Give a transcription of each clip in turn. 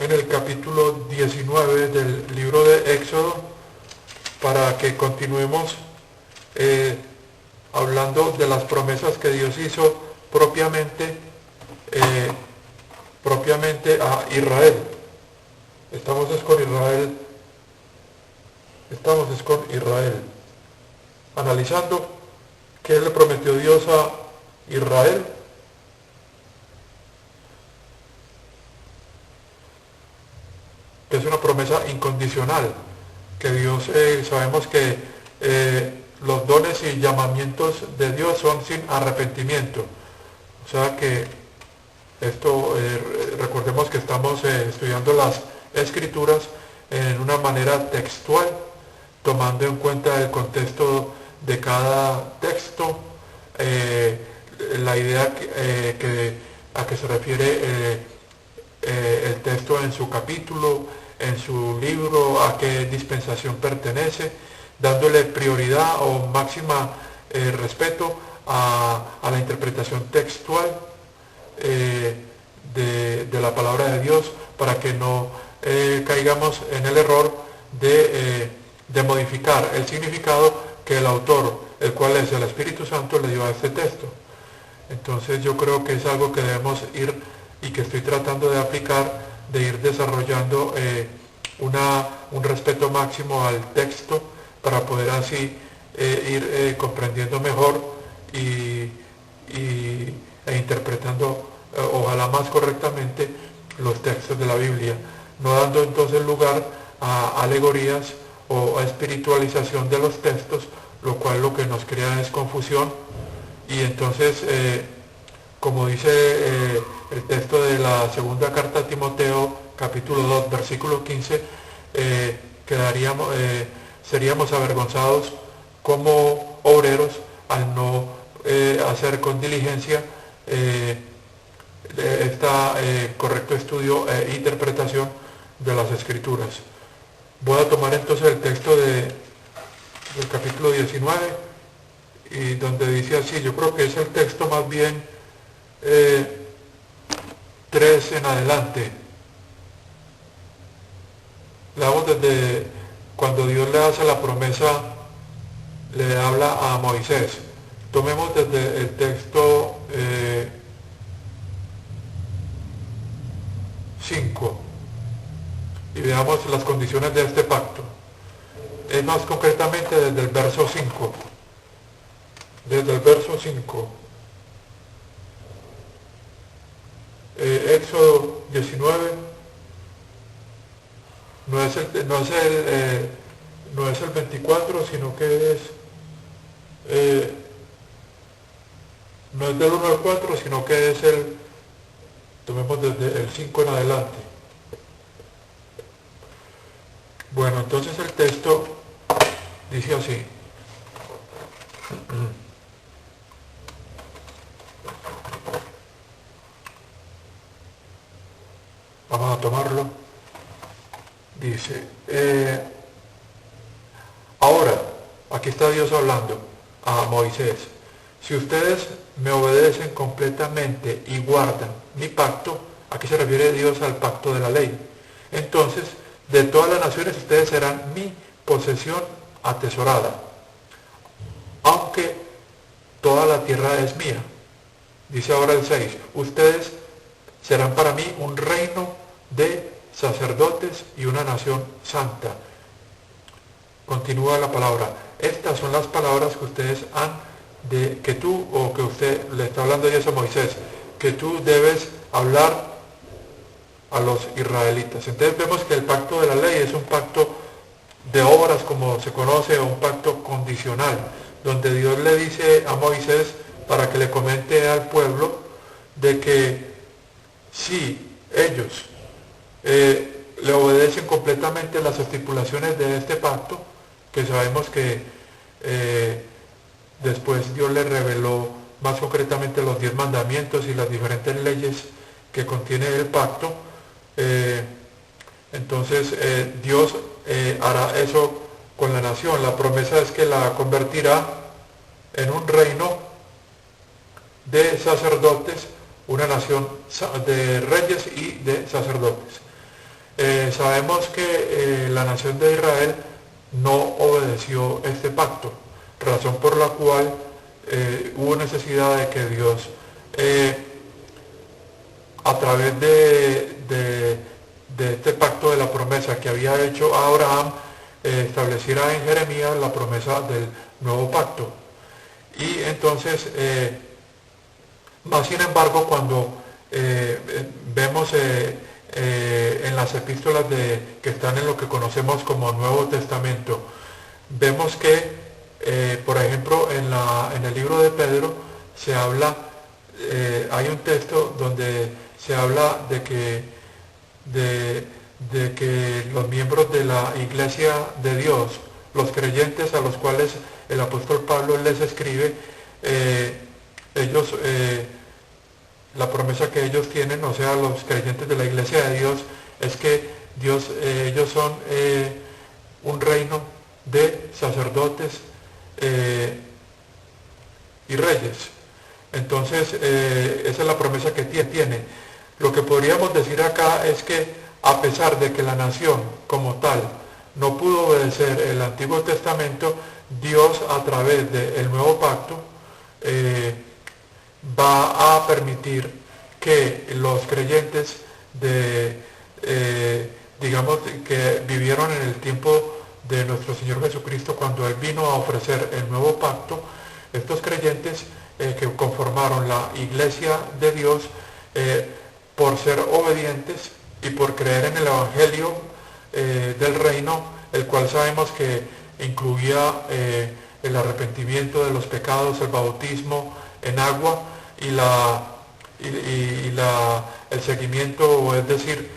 en el capítulo 19 del libro de Éxodo para que continuemos hablando de las promesas que Dios hizo propiamente a Israel. Estamos con Israel, analizando qué le prometió Dios a Israel. Que es una promesa incondicional, que Dios, sabemos que los dones y llamamientos de Dios son sin arrepentimiento. O sea que esto, recordemos que estamos estudiando las Escrituras en una manera textual, tomando en cuenta el contexto de cada texto, la idea a que se refiere el texto en su capítulo, en su libro, a qué dispensación pertenece, dándole prioridad o máxima respeto a la interpretación textual de la palabra de Dios, para que no caigamos en el error de modificar el significado que el autor, el cual es el Espíritu Santo, le dio a este texto. Entonces yo creo que es algo que debemos ir y que estoy tratando de aplicar, de ir desarrollando un respeto máximo al texto para poder así ir comprendiendo mejor e interpretando ojalá más correctamente los textos de la Biblia, no dando entonces lugar a alegorías o a espiritualización de los textos, lo cual lo que nos crea es confusión. Y entonces, como dice el texto de la segunda carta a Timoteo, capítulo 2, versículo 15, seríamos avergonzados como obreros al no hacer con diligencia correcto estudio e interpretación de las Escrituras. Voy a tomar entonces el texto del capítulo 19, y donde dice así, yo creo que es el texto más bien 3 en adelante. Leamos desde cuando Dios le hace la promesa, le habla a Moisés. Tomemos desde el texto 5 y veamos las condiciones de este pacto. Es más concretamente desde el verso 5. Desde el verso 5. Éxodo 19 no es el 24, sino que no es del 1 al 4, sino que es tomemos desde el 5 en adelante. Bueno, entonces el texto dice así. Vamos a tomarlo. Dice, ahora, aquí está Dios hablando a Moisés. Si ustedes me obedecen completamente y guardan mi pacto, aquí se refiere Dios al pacto de la ley, entonces de todas las naciones ustedes serán mi posesión atesorada, aunque toda la tierra es mía. Dice ahora el 6, ustedes serán para mí un reino de sacerdotes y una nación santa. Continúa la palabra. Estas son las palabras que ustedes que usted le está hablando Dios a Moisés, que tú debes hablar a los israelitas. Entonces vemos que el pacto de la ley es un pacto de obras, como se conoce, o un pacto condicional, donde Dios le dice a Moisés para que le comente al pueblo de que si ellos le obedecen completamente las estipulaciones de este pacto, que sabemos que después Dios le reveló más concretamente los 10 mandamientos y las diferentes leyes que contiene el pacto, entonces Dios hará eso con la nación. La promesa es que la convertirá en un reino de sacerdotes, una nación de reyes y de sacerdotes. Sabemos que la nación de Israel no obedeció este pacto, razón por la cual hubo necesidad de que Dios, a través de este pacto de la promesa que había hecho a Abraham, estableciera en Jeremías la promesa del nuevo pacto. Y entonces, más sin embargo, cuando vemos en las epístolas que están en lo que conocemos como Nuevo Testamento, vemos que, por ejemplo, en el libro de Pedro se habla, hay un texto donde se habla de que los miembros de la iglesia de Dios, los creyentes a los cuales el apóstol Pablo les escribe, ellos, la promesa que ellos tienen, o sea, los creyentes de la iglesia de Dios, es que ellos son un reino de sacerdotes y reyes. Entonces, esa es la promesa que tiene. Lo que podríamos decir acá es que a pesar de que la nación como tal no pudo obedecer el Antiguo Testamento, Dios a través del Nuevo Pacto va a permitir que los creyentes digamos, que vivieron en el tiempo de nuestro Señor Jesucristo, cuando Él vino a ofrecer el Nuevo Pacto, estos creyentes que conformaron la iglesia de Dios, por ser obedientes y por creer en el Evangelio del reino, el cual sabemos que incluía el arrepentimiento de los pecados, el bautismo en agua y el seguimiento, o es decir,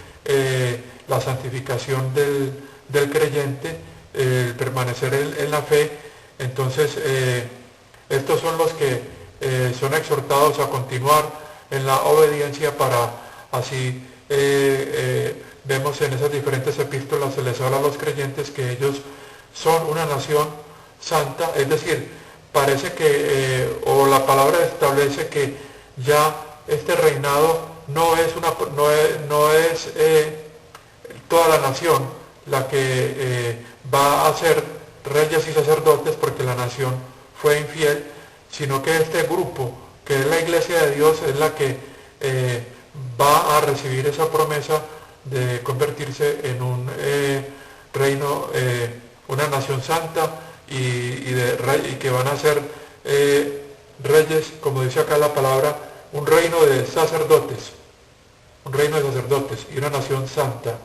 la santificación del creyente, el permanecer en la fe. Entonces, estos son los que son exhortados a continuar en la obediencia para así, vemos en esas diferentes epístolas, se les habla a los creyentes que ellos son una nación santa, es decir, parece que, o la palabra establece que ya este reinado no es toda la nación la que va a ser reyes y sacerdotes porque la nación fue infiel, sino que este grupo, que es la iglesia de Dios, es la que va a recibir esa promesa de convertirse en un reino, una nación santa, y que van a ser reyes, como dice acá la palabra, un reino de sacerdotes y una nación santa.